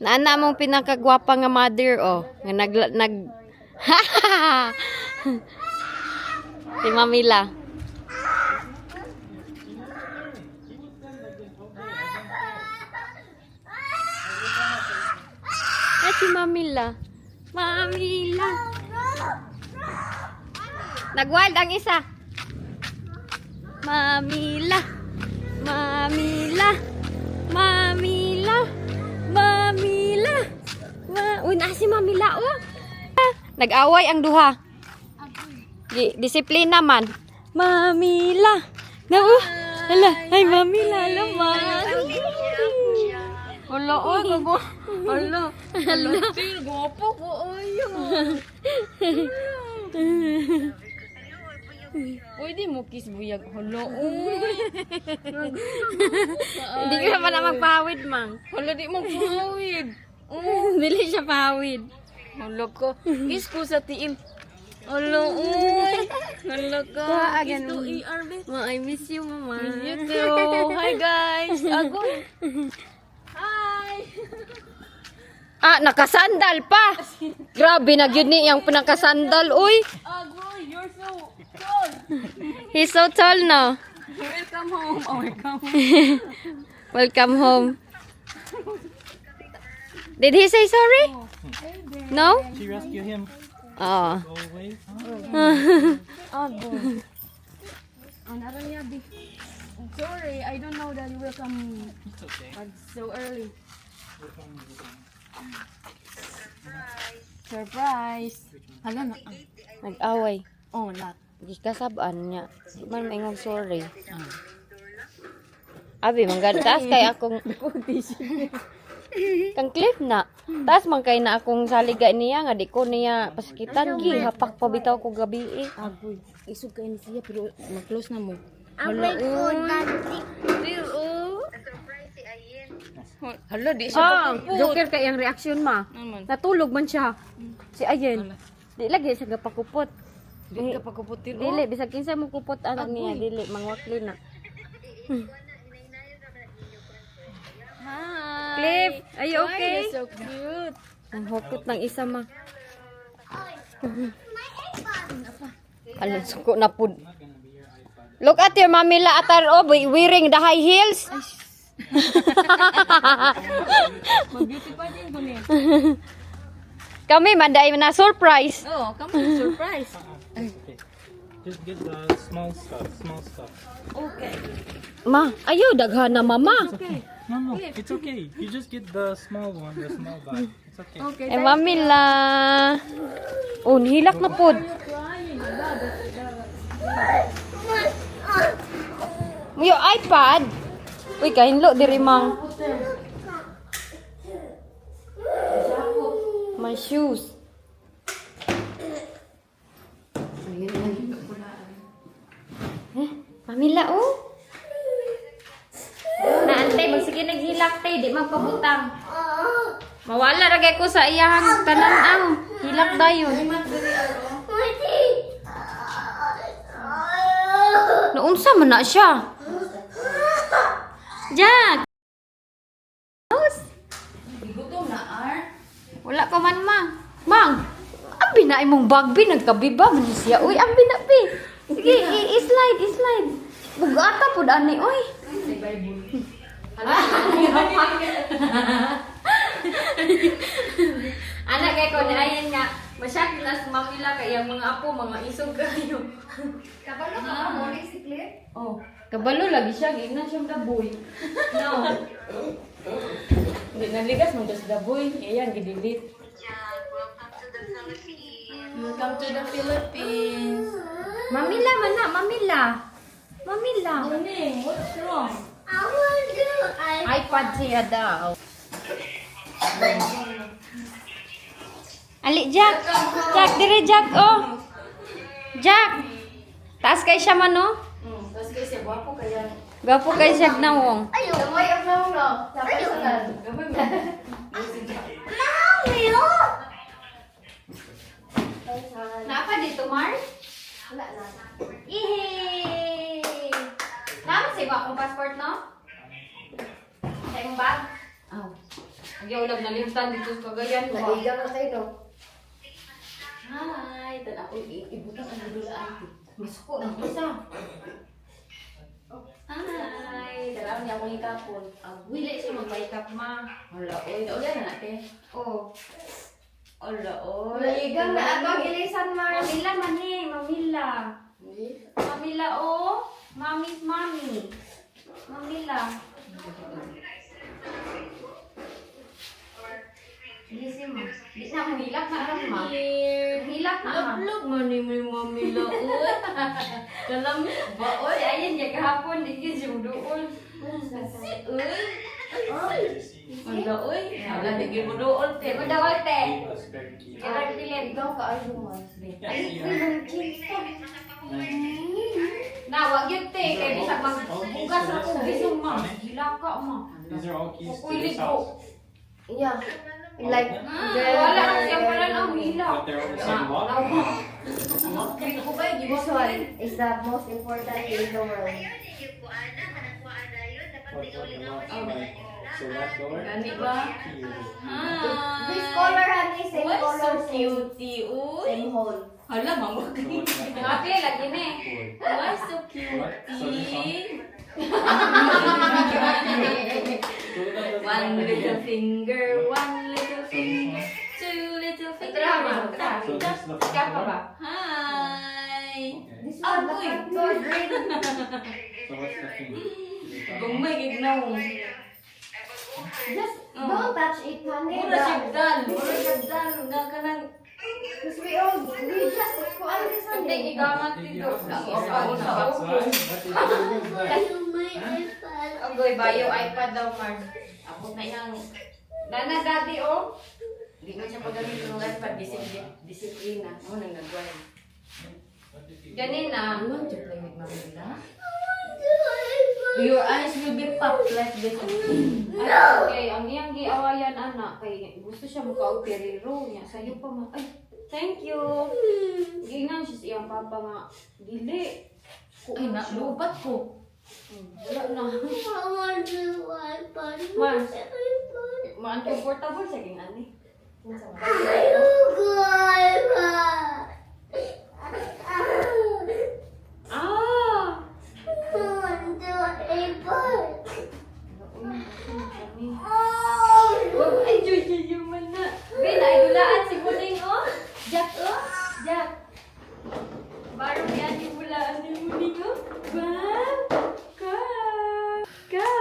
Naana mong pinakagwapa nga mother, oh. Nga nag... Si Mamila. At si Mamila. Mamila. Nag-wild ang isa. Mamila. Mamila. Mamila. Mamila. Uy, na si Mamila, oh. Nag-away ang duha. Disiplina man. Mamila. Na, oh. Hala, ay Mamila, lamang. Hala, oh, gabo. Hala. Hala. Gwapo ko, ayo. Pwede mo kiss buyag. Hala, oh. Hindi ka pa na magpahawid, mang. Hala, di magpahawid. Dili siya pahawid. Hala ko. Kiss ko sa tiim. Hala, oh. Hala ka. Kiss to ER, be. I miss you, mama. Miss you too. Hi, guys. Agoy. Hi. Nakasandal pa. Grabe na yun ni yung pinakasandal, uy. Agoy, you're so tall. He's so tall now. Welcome home. Oh, welcome home. Welcome home. Did he say sorry? No? She rescued him. Oh. Go away. Agoy. Naran niya, be. Sorry, I don't know that you will come It's okay. so early. Surprise. Hala na. Nag-away. Oh, lot. Gikasabaan niya. Di man maingog sorry. Abi, manggantas kay akong... Kang clip na. Tas man kay na akong saliga niya nga di ko niya pasakitan gi hapak pa bitaw ko gabi eh. Agoy. Isog kayo ni siya pero mag-close na mo. Hala, Hala, di siya joker kay ang reaksyon ma. naman. Natulog man siya. Si Ayen. Di lagi siya gapakupot. Di ka pagkuputin. Dili bisag kinsa mo kupot anak niya dili mangwakli na. Hi. Cliff, are you okay? You're so cute. Ang hukot ng isa ma. Alam suko na pud. Look at your Mamila atar oh wearing the high heels. Mag-beauty pa din ko niya. Kami manday na surprise. Oh, come on, surprise. Okay. Just get the small stuff. Small stuff. Okay. Ma, ayo daghan na mama. Okay. No, it's okay. You just get the small one, the small bag. It's okay. Okay. Eh Mamila. Oh, hilak na pud. Yung iPad. Uy, kahinlo diri mang. My shoes. Mamila, oh. Naantay, magsige naghilak tay, di magpabutang. Mawala ragay ko sa iyang tanan ang hilak dayon. Naunsa man na siya. Jack. Gutom na, Ar. Wala pa man, Mang. Mang, ambi na imong bagbi, nagkabiba man siya. Uy, ambi na, pi. Sige, i-slide, i-slide. Bugata po dani, uy. Anak kay ko ni ayan nga, masyak na sa Mamila kay ang mga apo, mga isog kayo. Kabalo ka mo ni si Claire? Oh, kabalo lagi siya, gina siyang daboy. No. Hindi naligas mo sa daboy. Ayan, gidilit. Welcome to the Philippines. Mamila man na, Mamila. Mamila. Morning, what's wrong? iPad siya daw. Ali, Jack. Jack, dire Jack, oh. Jack. Taas kay siya man, oh. Tapos kasi guwapo kaya. Gapo kay siya gnawong. Ayaw. Gamay ang naulo. Tapos sa nan. Gamay mo. Napa dito, Mar? Wala na. Yehey! Naman sa iba akong passport, no? Sa imong bag? Aw. Nagyaw nalimtan dito sa Cagayan. Naigang na kayo, no? Hi, tan ako ibutang ang dulaan. Masuko ng isa. Hi, dalaw niya akong ikapon. Wili siya mag-makeup ma. Hala, oy, daw yan na natin. Oo. Hala, oy. Naigang na atong ilisan, Mar. Mamila man eh, mamila. Mamila oh. Mami's mommy. Mamila. Lisi mo. Di na mo hilak na alam ma. Hilak na ma. Love man ni may mamila. Uy. Dalam ba oy ayan ya kahapon di gyud duol. Uy. Wala oy. Wala di gyud duol te. Wala wal te. Kaya dilen Ikaw ka ayaw, Mar. ay pinong kinsa. Na wag gyud te kay bisag magbugas ra ko bisong ma. Hilaka ma. These are all keys to Kukulit this ko. house. Yeah. Like, Wala ang siya pala ang hilak. But they're all the same block. Kaya ko ba this one is the most important thing in the world. So left door. Gani ba? Here. This color, honey, same Why color, so same, cutie, uy? same hole. Hala, mamag. Ate, lagi na eh. Forward. Why so What? So this cutie? So that doesn't One happen little again. finger, one little finger, two little finger. So this is the front Siya pa door. ba? Hi! Okay. This one, the Agoy! front door, green. So what's the thing? Gumay, gignaw. Just don't touch it, honey. Mura sigdan. Mura sigdan. Nga ka nang... Because we just, kung ano this one, Hindi, eh. igamat Did dito. you have Ako, this ako, outside? ako. What is that? Agoy, bayo iPad daw, Mar. Abot na iyang... Nana, daddy, oh. Hindi ko siya paggamit ng iPad. Disiplina. Ano nang nagwala? Ganina. You want to play with Mamila? Your eyes will be popped like this. No! Okay, ang iyang giawayan, anak. Kay gusto siya mukha-operero niya. Sa'yo pa ma... Ay, thank you. Gingan siya sa iyang papa nga. Dili. Ay, lubat ko. Wala na. Mars. Ma-uncomfortable sa king ani. Ah! Oh, ay, Joy, man na. Ben, ay dulaan si Muning, oh. Jack, oh. Jack. Barang yan yung bulaan ni Muning, oh. Wow. Car. Car.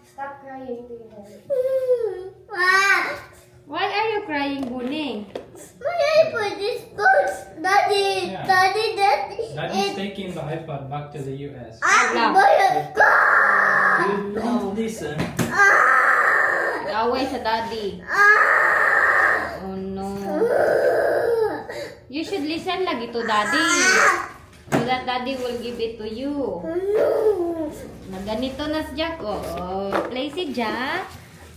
Stop crying. Why are you crying, Muning? Yeah. Daddy's taking the iPad back to the US. Don't listen. Away sa daddy. Oh no. You should listen lagi to daddy. So that daddy will give it to you. Na ganito na si Jack. Oh, play si Jack.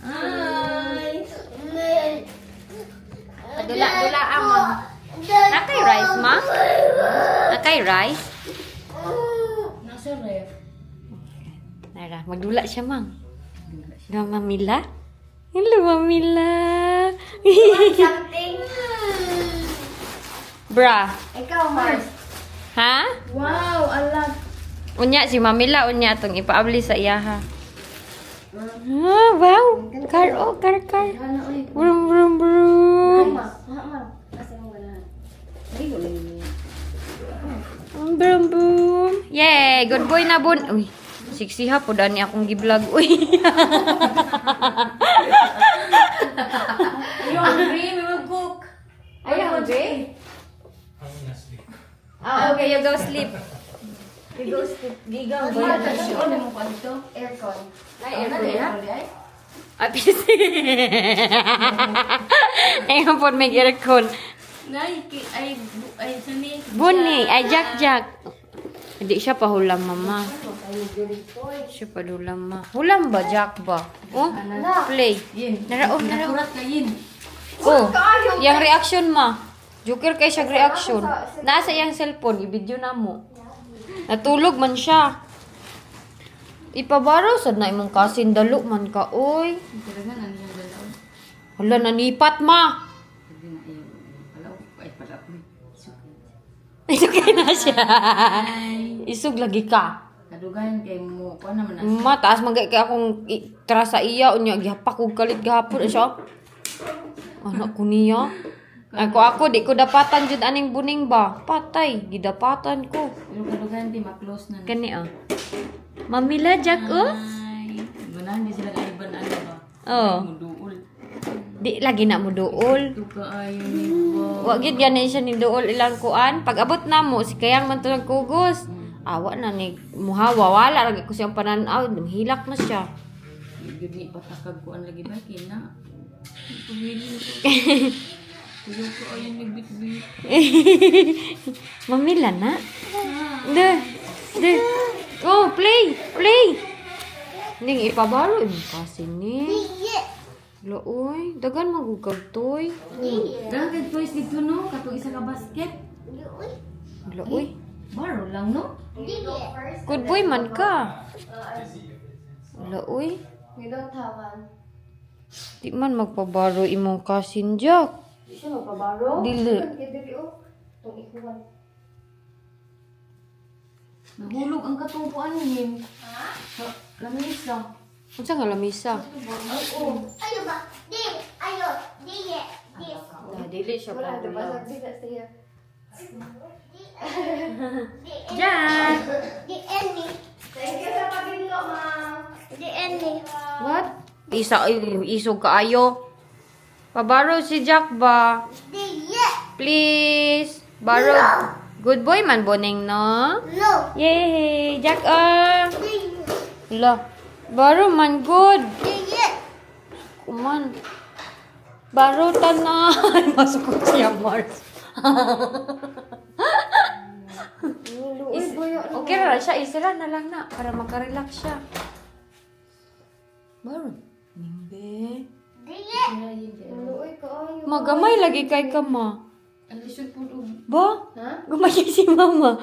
Ay. Dula-dula mo. Nakay rice, ma? Nakay rice? Nasa ref. Nara, magdula siya, mang. Hello, Mamila? Hello, Mamila. Something. Bra. Ikaw, Mars. Ha? Wow, alam. Unya, si Mamila, unya itong ipaabli sa iya, ha? Ah, wow. Car, oh, car. Ano, uy. Brum, brum, brum. Mama. Mama. Kasi mo ganahan. Brum, brum. Yay, good boy na, bun. Uy, siksi ha, po dani akong giblog. Uy. You hungry? We will cook. Are you hungry? I'm gonna sleep. Ah, okay, you go sleep. You go sleep. Gigaw ba yan? Aircon. Ay, Ay, PC. Ayun po, may aircon. Ay, sani. Buni, ay Jack. Hindi siya pa hulam, mama. Siya pa hulam, ma. Hulam ba, Jack ba? Oh, play. Nara. Nakurat ka yin. Oh, yung reaction, ma. Joker kay siya reaction. Nasa yung cellphone, i-video na mo. Natulog man siya. Ipabaro sad na imong kasin dalo man ka oy. Talaga na niyang dalaw. Hala nanipat ma. Sabi na iyo. Palaw ay pala ko. Isugay na siya. Isug lagi ka. Kadugayan kay mo ko naman na. Mataas man kay akong tara sa iya unya gihapak og kalit gahapon siya. Anak ko niya. Ako di ko dapatan jud aning buning ba. Patay gidapatan ko. Pero kadugayan di ma-close na. Kani ah. Mamila Jack oh. Ay, ganahan di sila kaiban ano ba? Oo. Muduol. Di lagi na mo duol. Ito ka ayo ni ba. Wa gyud ganin siya ni duol ilang kuan. Pag abot na mo si kayang man tulog kugos. Awa na ni muhawa wala lagi ko siyang pananaw, hilak na siya. Gud ni patakag ko ang lagi ba kina. Pumili ko. Tuyo ko ayo ni bit-bit. Mamila na. De. Oh, play. Ning ipabaro imong kasi ni. Looy, dagan magugag toy. Dagan toys dito no, katong isa ka basket. Looy. Baro lang no. Good boy man ka. Looy. We don't have one. Di man magpabaro imong kasin Jack. Siya magpabaro? Dili. Dili oh. Itong ikuhan. Nahulog ang katupuan ni. Ha? Sa lamisa. Unsa nga lamisa? Ayo ba? Di! Ayo! Di! Dili siya Wala, diba? Sabi na siya. Jack. Di Annie. Thank you sa pabilo, ma'am. Di Annie. What? Isog kaayo. Pabaro si Jack ba? Di Please. Baro. Good boy man boning no? No. Yay! Jack ah. Di Hala. Baro man good. Di Kuman. Baro tanan. Masukot siya Mars. Okay ra siya. Isira na lang na. Para makarelax siya. Baro. Nimbe. Luoy ko ayo. Magamay lagi kay ka ma. Ang lisod po do. Ba? Ha? Gamay si mama.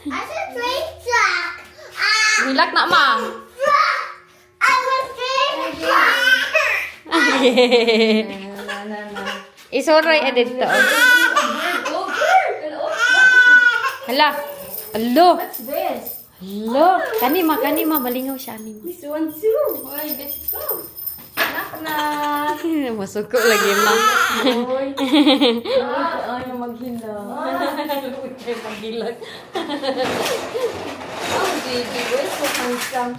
Asa train track. Hilak na ma. I was train track. Isoray edit to. Hala. Hello. This. Hello. Kanima malingaw siya ni. This one too. Why, let's go. Knock. Masuko lagi ma. Ay, maghilang. Magilag. Oh, baby, we're so handsome.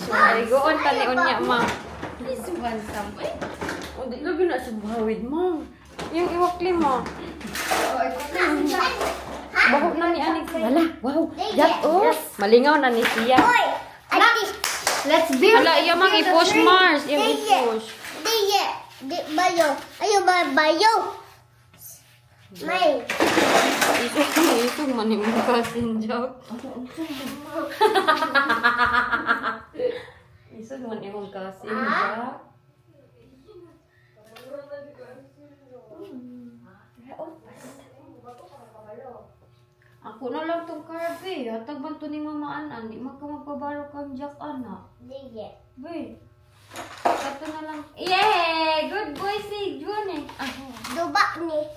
Ay, goon tani unya ma. He's so handsome. Ay. O di lagi na siya bahawid ma. Yung iwakli mo. Bahog na ni anik. Hala, wow. Jack oh. Malingaw na ni siya. Let's build. Hala, iya mang i-push Mars. Yung i-push. Di bayo. Ayo bayo. May. Isog man yung kasin Jack. Isog man yung kasin Jack. Ako na lang tong karbe. Hatag man to ni Mama Anan. Di man ka magpabaro kang Jack ana. Be. Kato na lang. Yay! Good boy si June eh. Dubak ni.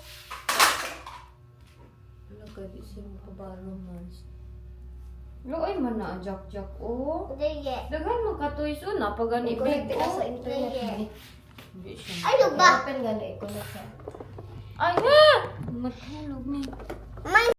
Ano ka di siya magpabaro Mars? Looy man na Jack oh. Dagan mo ka toys na pag gani big sa oh. internet. Hindi siya. Ayo ba? Open gani i-connect siya. Ay! Matulog ni. May